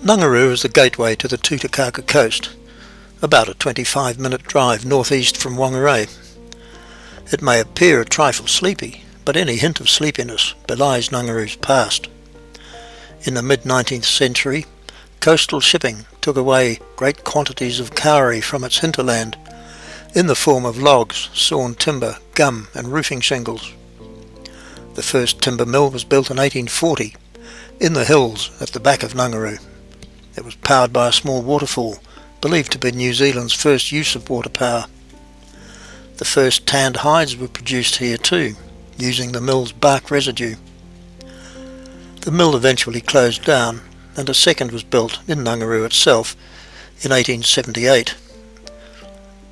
Nungaroo is the gateway to the Tutukaka coast, about a 25-minute drive northeast from Whangarei. It may appear a trifle sleepy, but any hint of sleepiness belies Nungaroo's past. In the mid-19th century, coastal shipping took away great quantities of kauri from its hinterland, in the form of logs, sawn timber, gum and roofing shingles. The first timber mill was built in 1840, in the hills at the back of Nungaroo. It was powered by a small waterfall, believed to be New Zealand's first use of water power. The first tanned hides were produced here too, using the mill's bark residue. The mill eventually closed down, and a second was built in Nungaroo itself in 1878.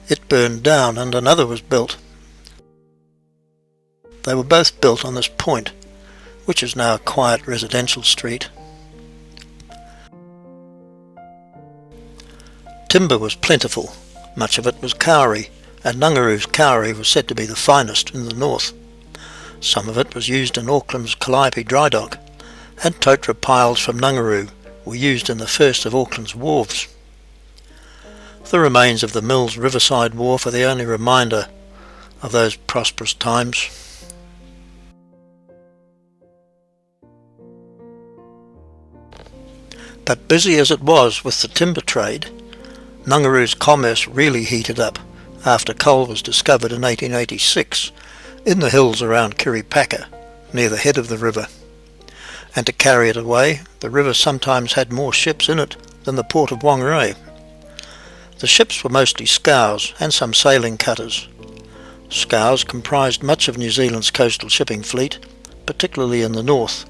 It burned down and another was built. They were both built on this point, which is now a quiet residential street. Timber was plentiful, much of it was kauri, and Nungaroo's kauri was said to be the finest in the north. Some of it was used in Auckland's Calliope dry dock, and totara piles from Nungaroo were used in the first of Auckland's wharves. The remains of the mill's riverside wharf are the only reminder of those prosperous times. But busy as it was with the timber trade, Nungaroo's commerce really heated up after coal was discovered in 1886 in the hills around Kiripaka, near the head of the river. And to carry it away, the river sometimes had more ships in it than the port of Whangarei. The ships were mostly scows and some sailing cutters. Scows comprised much of New Zealand's coastal shipping fleet, particularly in the north.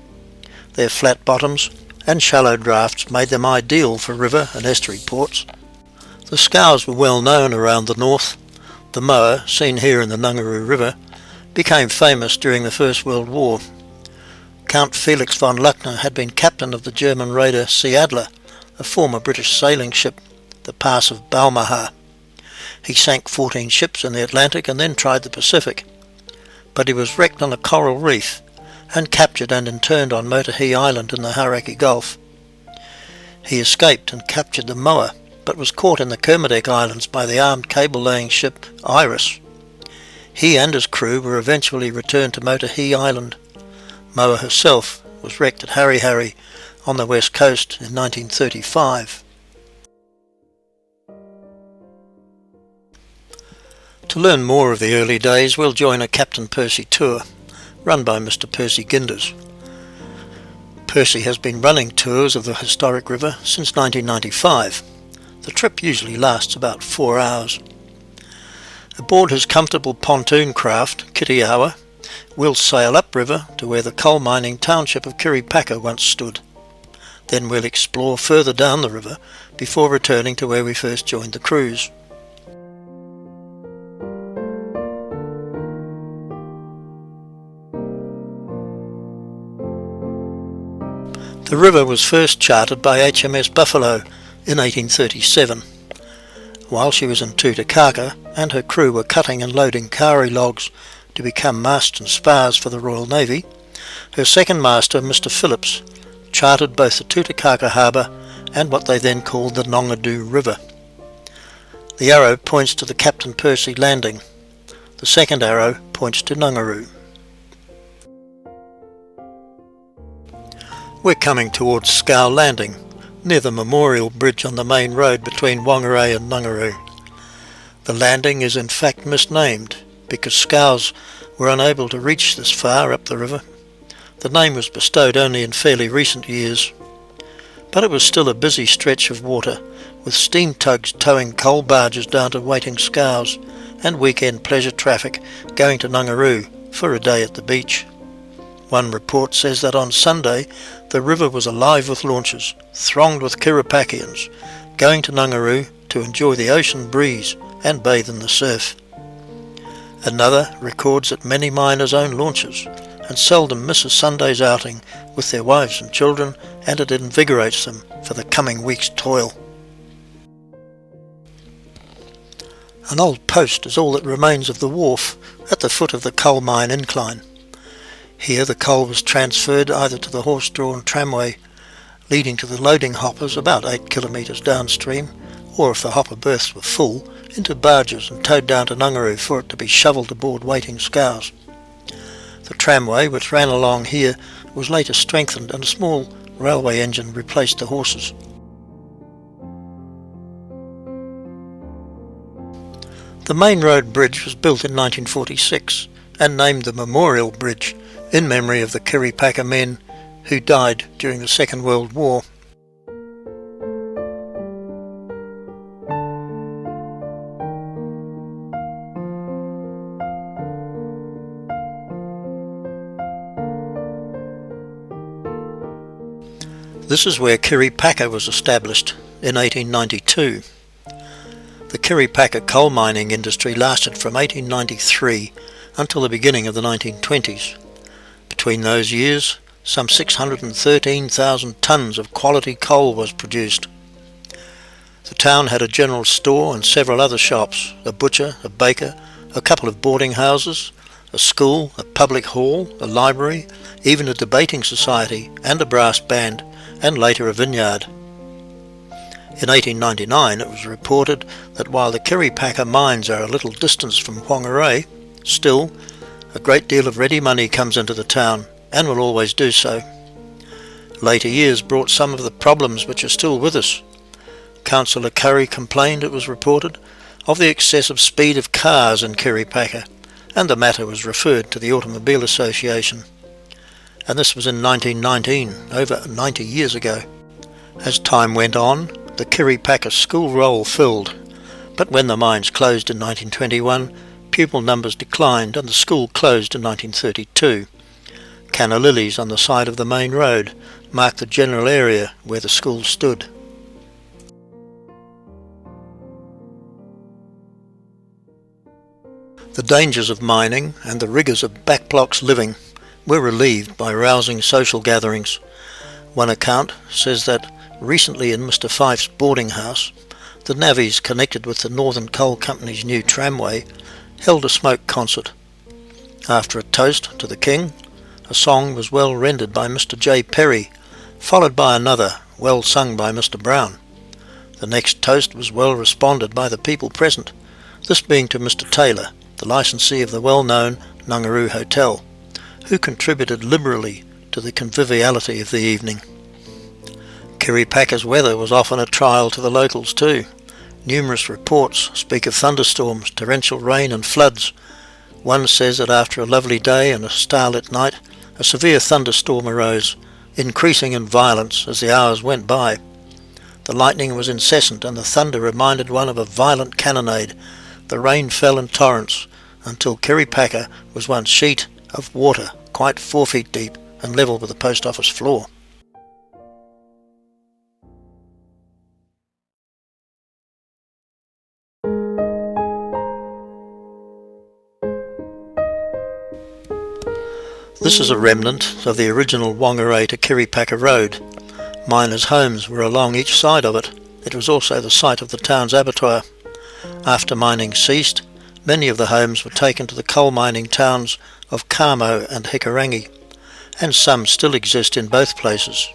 Their flat bottoms and shallow drafts made them ideal for river and estuary ports. The scows were well known around the north. The moa, seen here in the Nungaroo River, became famous during the First World War. Count Felix von Luckner had been captain of the German raider Sea Adler, a former British sailing ship, the Pass of Balmaha. He sank 14 ships in the Atlantic and then tried the Pacific, but he was wrecked on a coral reef and captured and interned on Motuhi Island in the Hauraki Gulf. He escaped and captured the moa, but was caught in the Kermadec Islands by the armed cable-laying ship Iris. He and his crew were eventually returned to Motuhi Island. Moa herself was wrecked at Harihari on the west coast in 1935. To learn more of the early days, we'll join a Captain Percy tour, run by Mr. Percy Ginders. Percy has been running tours of the historic river since 1995. The trip usually lasts about 4 hours. Aboard his comfortable pontoon craft, Kiriawa, we'll sail upriver to where the coal mining township of Kiripaka once stood. Then we'll explore further down the river before returning to where we first joined the cruise. The river was first charted by HMS Buffalo in 1837. While she was in Tutukaka and her crew were cutting and loading kauri logs to become masts and spars for the Royal Navy, her second master, Mr. Phillips, charted both the Tutukaka harbour and what they then called the Nongadoo River. The arrow points to the Captain Percy landing. The second arrow points to Nungaroo. We're coming towards Scow Landing, near the memorial bridge on the main road between Whangarei and Nungaroo. The landing is in fact misnamed because scows were unable to reach this far up the river. The name was bestowed only in fairly recent years, but it was still a busy stretch of water, with steam tugs towing coal barges down to waiting scows and weekend pleasure traffic going to Nungaroo for a day at the beach. One report says that on Sunday the river was alive with launches, thronged with Kiripakians, going to Nungaroo to enjoy the ocean breeze and bathe in the surf. Another records that many miners own launches and seldom miss a Sunday's outing with their wives and children, and it invigorates them for the coming week's toil. An old post is all that remains of the wharf at the foot of the coal mine incline. Here the coal was transferred either to the horse-drawn tramway leading to the loading hoppers about 8 kilometres downstream, or if the hopper berths were full, into barges and towed down to Nungaroo for it to be shovelled aboard waiting scows. The tramway which ran along here was later strengthened and a small railway engine replaced the horses. The Main Road Bridge was built in 1946 and named the Memorial Bridge in memory of the Kirriepacker men who died during the Second World War. This is where Kirriepacker was established in 1892. The Kirriepacker coal mining industry lasted from 1893 until the beginning of the 1920s. Between those years, some 613,000 tonnes of quality coal was produced. The town had a general store and several other shops, a butcher, a baker, a couple of boarding houses, a school, a public hall, a library, even a debating society and a brass band, and later a vineyard. In 1899 it was reported that while the Kirriepacker mines are a little distance from Whangarei, still a great deal of ready money comes into the town, and will always do so. Later years brought some of the problems which are still with us. Councillor Curry complained, it was reported, of the excessive speed of cars in Kirriepacker, and the matter was referred to the Automobile Association. And this was in 1919, over 90 years ago. As time went on, the Kirriepacker school roll filled, but when the mines closed in 1921, pupil numbers declined and the school closed in 1932. Canna lilies on the side of the main road marked the general area where the school stood. The dangers of mining and the rigours of backblocks living were relieved by rousing social gatherings. One account says that recently in Mr. Fife's boarding house, the navvies connected with the Northern Coal Company's new tramway held a smoke concert. After a toast to the King, a song was well rendered by Mr. J. Perry, followed by another well sung by Mr. Brown. The next toast was well responded by the people present, this being to Mr. Taylor, the licensee of the well-known Nungaroo Hotel, who contributed liberally to the conviviality of the evening. Kirriepacker's weather was often a trial to the locals too. Numerous reports speak of thunderstorms, torrential rain and floods. One says that after a lovely day and a starlit night, a severe thunderstorm arose, increasing in violence as the hours went by. The lightning was incessant and the thunder reminded one of a violent cannonade. The rain fell in torrents until Kirriepacker was one sheet of water, quite 4 feet deep and level with the post office floor. This is a remnant of the original Whangarei to Kirriepacker Road. Miners' homes were along each side of it. It was also the site of the town's abattoir. After mining ceased, many of the homes were taken to the coal mining towns of Kamo and Hikurangi, and some still exist in both places.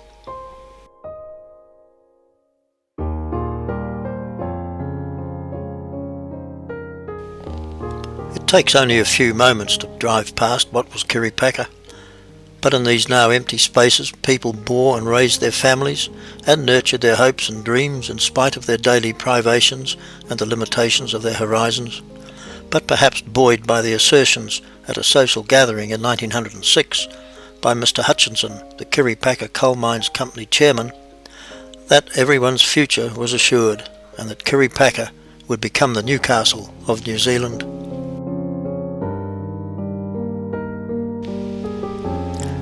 It takes only a few moments to drive past what was Kirriepacker, but in these now empty spaces people bore and raised their families and nurtured their hopes and dreams in spite of their daily privations and the limitations of their horizons, but perhaps buoyed by the assertions at a social gathering in 1906 by Mr. Hutchinson, the Kirriepacker Coal Mines Company chairman, that everyone's future was assured and that Kirriepacker would become the Newcastle of New Zealand.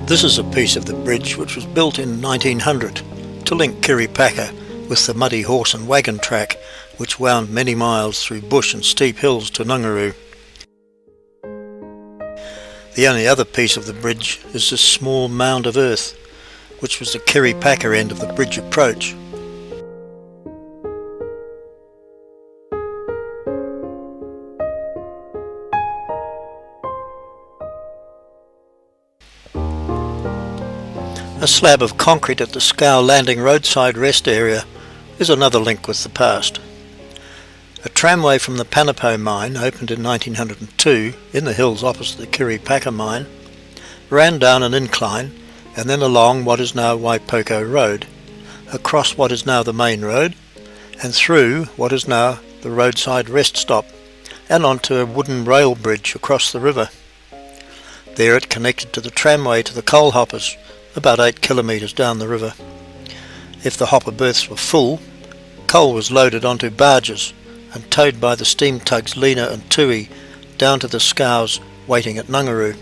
This is a piece of the bridge which was built in 1900 to link Kirriepacker with the muddy horse and wagon track which wound many miles through bush and steep hills to Nungaroo. The only other piece of the bridge is this small mound of earth, which was the Kirriepacker end of the bridge approach. A slab of concrete at the Scow Landing roadside rest area is another link with the past. A tramway from the Panapo mine, opened in 1902 in the hills opposite the Kirripaka mine, ran down an incline and then along what is now Waipoko Road, across what is now the main road, and through what is now the roadside rest stop, and onto a wooden rail bridge across the river. There it connected to the tramway to the coal hoppers, about 8 kilometres down the river. If the hopper berths were full, coal was loaded onto barges and towed by the steam tugs Lena and Tui down to the scows waiting at Nungaroo.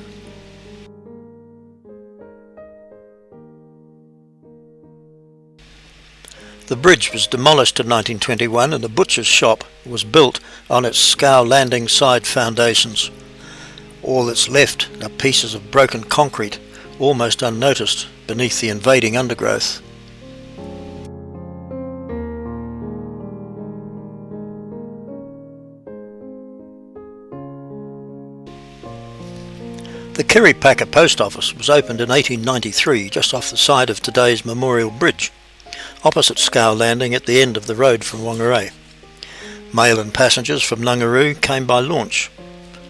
The bridge was demolished in 1921 and a butcher's shop was built on its Scow Landing side foundations. All that's left are pieces of broken concrete, almost unnoticed beneath the invading undergrowth. The Kirripaka Post Office was opened in 1893 just off the side of today's Memorial Bridge, opposite Scow Landing at the end of the road from Whangarei. Mail and passengers from Nungaroo came by launch.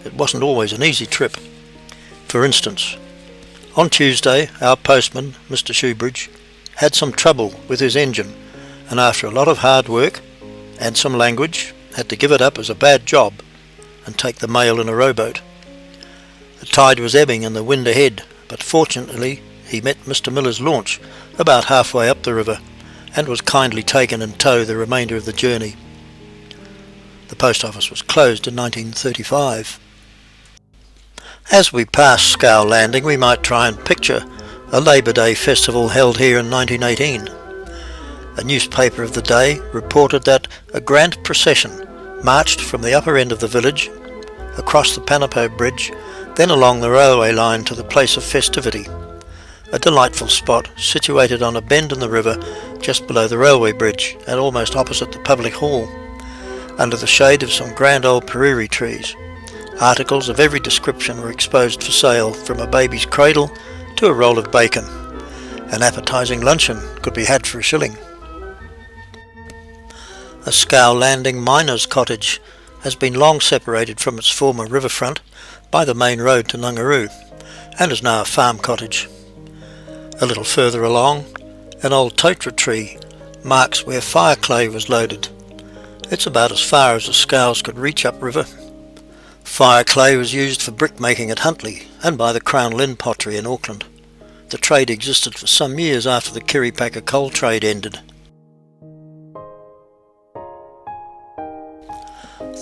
It wasn't always an easy trip. For instance, on Tuesday our postman, Mr. Shoebridge, had some trouble with his engine and after a lot of hard work and some language had to give it up as a bad job and take the mail in a rowboat. The tide was ebbing and the wind ahead, but fortunately he met Mr. Miller's launch about halfway up the river and was kindly taken in tow the remainder of the journey. The post office was closed in 1935. As we pass Scow Landing we might try and picture a Labour Day festival held here in 1918. A newspaper of the day reported that a grand procession marched from the upper end of the village, across the Panapo Bridge, then along the railway line to the place of festivity, a delightful spot situated on a bend in the river just below the railway bridge and almost opposite the public hall, under the shade of some grand old periri trees. Articles of every description were exposed for sale, from a baby's cradle to a roll of bacon. An appetising luncheon could be had for $1. A Scow Landing miner's cottage has been long separated from its former riverfront by the main road to Nungaroo, and is now a farm cottage. A little further along, an old totara tree marks where fire clay was loaded. It's about as far as the scows could reach upriver. Fire clay was used for brickmaking at Huntly and by the Crown Lynn pottery in Auckland. The trade existed for some years after the Kirripaka coal trade ended.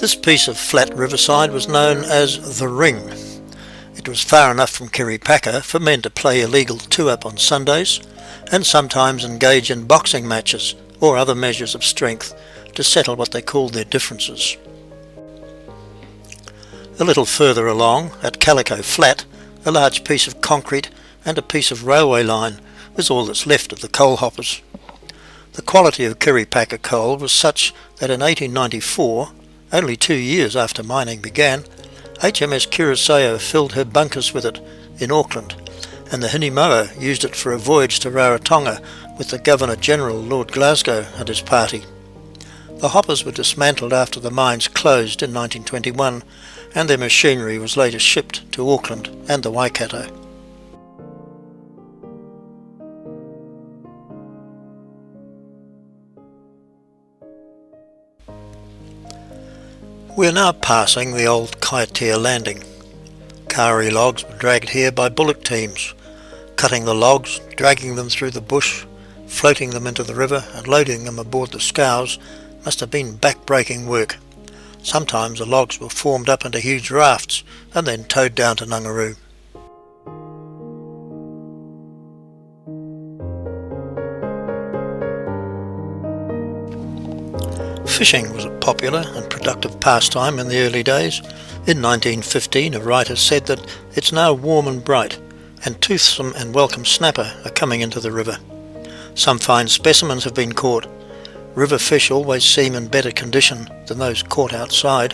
This piece of flat riverside was known as the Ring. It was far enough from Kirripaka for men to play illegal two-up on Sundays and sometimes engage in boxing matches or other measures of strength to settle what they called their differences. A little further along, at Calico Flat, a large piece of concrete and a piece of railway line was all that's left of the coal hoppers. The quality of Kirripaka coal was such that in 1894, only 2 years after mining began, HMS Curaçao filled her bunkers with it in Auckland, and the Hinemoa used it for a voyage to Rarotonga with the Governor-General Lord Glasgow and his party. The hoppers were dismantled after the mines closed in 1921, and their machinery was later shipped to Auckland and the Waikato. We are now passing the old Kaitea Landing. Kauri logs were dragged here by bullock teams, cutting the logs, dragging them through the bush, floating them into the river and loading them aboard the scows must have been back-breaking work. Sometimes the logs were formed up into huge rafts and then towed down to Nungaroo. Fishing was a popular and productive pastime in the early days. In 1915 a writer said that it's now warm and bright, and toothsome and welcome snapper are coming into the river. Some fine specimens have been caught. River fish always seem in better condition than those caught outside.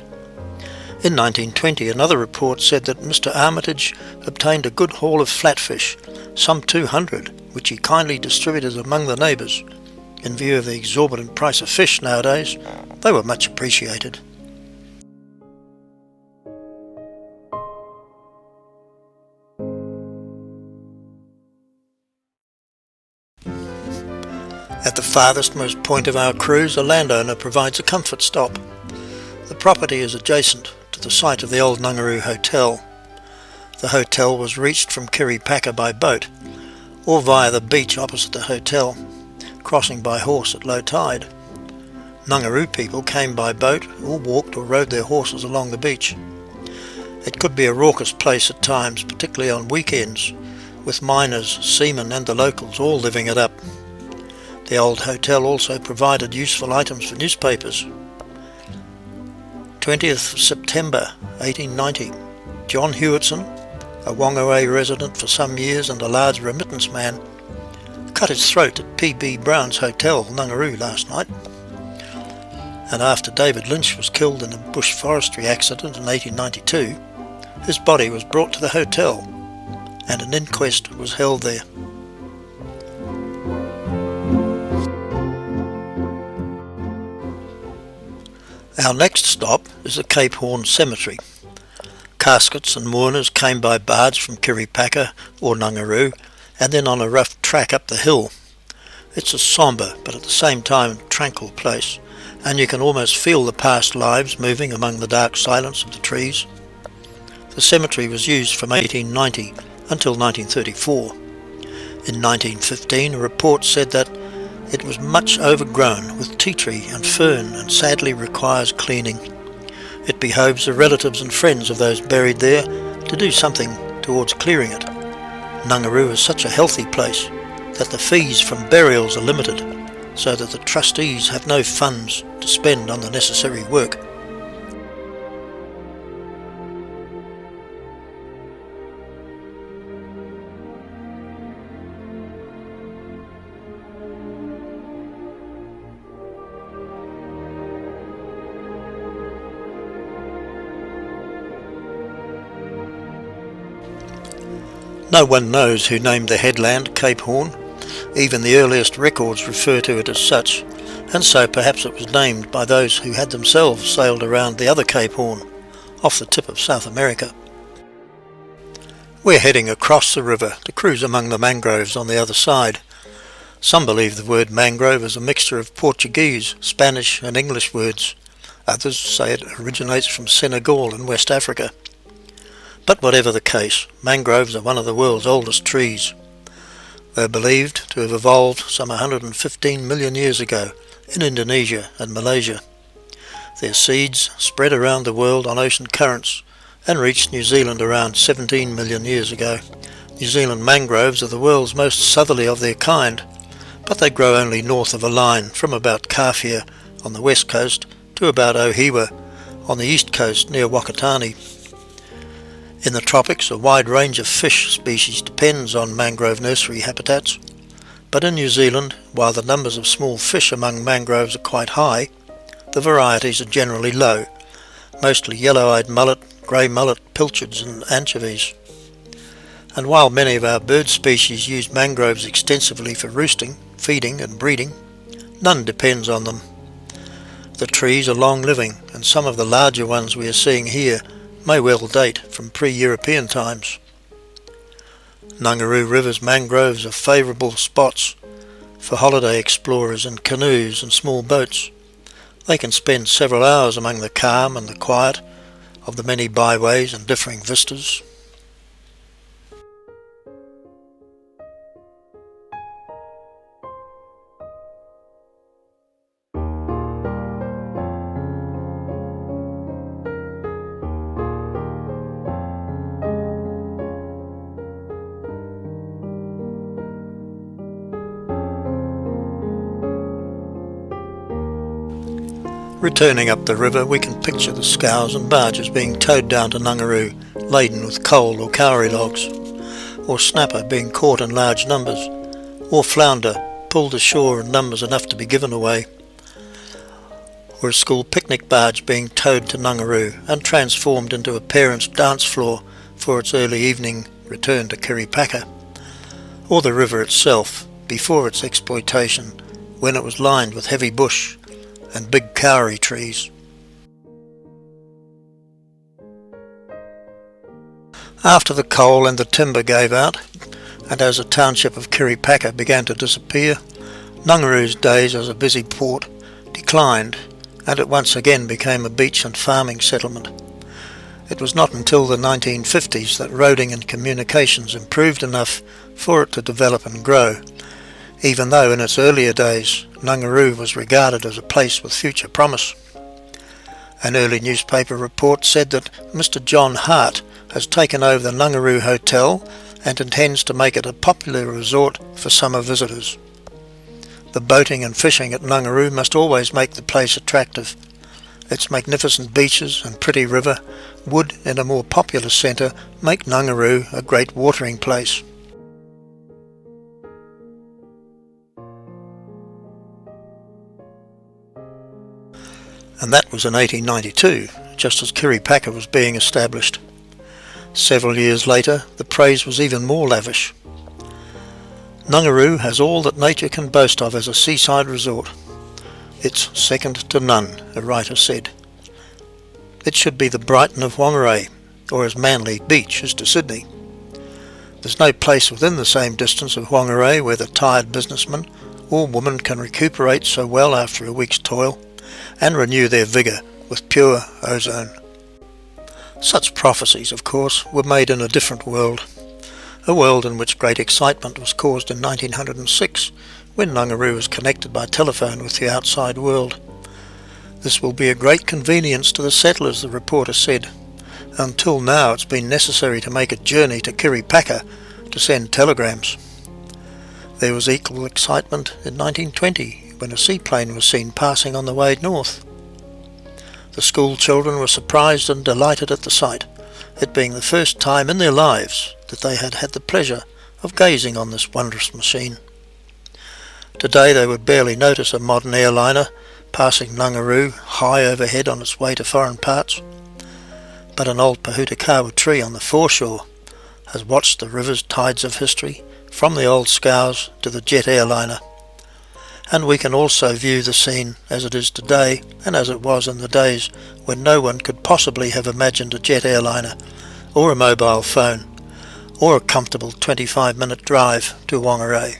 In 1920 another report said that Mr. Armitage obtained a good haul of flatfish, some 200, which he kindly distributed among the neighbours. In view of the exorbitant price of fish nowadays, they were much appreciated. At the farthest-most point of our cruise, a landowner provides a comfort stop. The property is adjacent to the site of the old Nungaroo Hotel. The hotel was reached from Kirripaka by boat, or via the beach opposite the hotel, crossing by horse at low tide. Nungaroo people came by boat, or walked or rode their horses along the beach. It could be a raucous place at times, particularly on weekends, with miners, seamen and the locals all living it up. The old hotel also provided useful items for newspapers. 20th September 1890, John Hewitson, a Whangarei resident for some years and a large remittance man, cut his throat at P.B. Brown's Hotel, Nungaroo, last night. And after David Lynch was killed in a bush forestry accident in 1892, his body was brought to the hotel and an inquest was held there. Our next stop is the Cape Horn Cemetery. Caskets and mourners came by barge from Kirripaka or Nungaroo and then on a rough track up the hill. It's a sombre but at the same time tranquil place, and you can almost feel the past lives moving among the dark silence of the trees. The cemetery was used from 1890 until 1934. In 1915 a report said that it was much overgrown with tea tree and fern and sadly requires cleaning. It behoves the relatives and friends of those buried there to do something towards clearing it. Nungaroo is such a healthy place that the fees from burials are limited, so that the trustees have no funds to spend on the necessary work. No one knows who named the headland Cape Horn. Even the earliest records refer to it as such, and so perhaps it was named by those who had themselves sailed around the other Cape Horn, off the tip of South America. We're heading across the river to cruise among the mangroves on the other side. Some believe the word mangrove is a mixture of Portuguese, Spanish and English words. Others say it originates from Senegal in West Africa. But whatever the case, mangroves are one of the world's oldest trees. They are believed to have evolved some 115 million years ago in Indonesia and Malaysia. Their seeds spread around the world on ocean currents and reached New Zealand around 17 million years ago. New Zealand mangroves are the world's most southerly of their kind, but they grow only north of a line from about Kawhia on the west coast to about Ohiwa on the east coast near Wakatani. In the tropics, a wide range of fish species depends on mangrove nursery habitats, but in New Zealand, while the numbers of small fish among mangroves are quite high, the varieties are generally low, mostly yellow-eyed mullet, grey mullet, pilchards and anchovies. And while many of our bird species use mangroves extensively for roosting, feeding and breeding, none depends on them. The trees are long-living, and some of the larger ones we are seeing here may well date from pre-European times. Nungaroo River's mangroves are favourable spots for holiday explorers in canoes and small boats. They can spend several hours among the calm and the quiet of the many byways and differing vistas. Returning up the river, we can picture the scows and barges being towed down to Nungaroo, laden with coal or kauri logs, or snapper being caught in large numbers, or flounder pulled ashore in numbers enough to be given away, or a school picnic barge being towed to Nungaroo and transformed into a parents' dance floor for its early evening return to Kirripaka, or the river itself before its exploitation, when it was lined with heavy bush and big kauri trees. After the coal and the timber gave out, and as the township of Kirripaka began to disappear, Nungaru's days as a busy port declined, and it once again became a beach and farming settlement. It was not until the 1950s that roading and communications improved enough for it to develop and grow, even though in its earlier days Nungaru was regarded as a place with future promise. An early newspaper report said that Mr. John Hart has taken over the Nungaru Hotel and intends to make it a popular resort for summer visitors. The boating and fishing at Nungaru must always make the place attractive. Its magnificent beaches and pretty river would, in a more populous centre, make Nungaru a great watering place. And that was in 1892, just as Kirripaka was being established. Several years later, the praise was even more lavish. Nungaru has all that nature can boast of as a seaside resort. It's second to none, a writer said. It should be the Brighton of Whangarei, or as Manly Beach is to Sydney. There's no place within the same distance of Whangarei where the tired businessman or woman can recuperate so well after a week's toil and renew their vigour with pure ozone. Such prophecies, of course, were made in a different world, a world in which great excitement was caused in 1906 when Nungaru was connected by telephone with the outside world. This will be a great convenience to the settlers, the reporter said. Until now it's been necessary to make a journey to Kirripaka to send telegrams. There was equal excitement in 1920 when a seaplane was seen passing on the way north. The school children were surprised and delighted at the sight, it being the first time in their lives that they had had the pleasure of gazing on this wondrous machine. Today they would barely notice a modern airliner passing Nungaru high overhead on its way to foreign parts, but an old Pahutakawa tree on the foreshore has watched the river's tides of history from the old scows to the jet airliner, and we can also view the scene as it is today and as it was in the days when no one could possibly have imagined a jet airliner or a mobile phone or a comfortable 25-minute drive to Whangarei.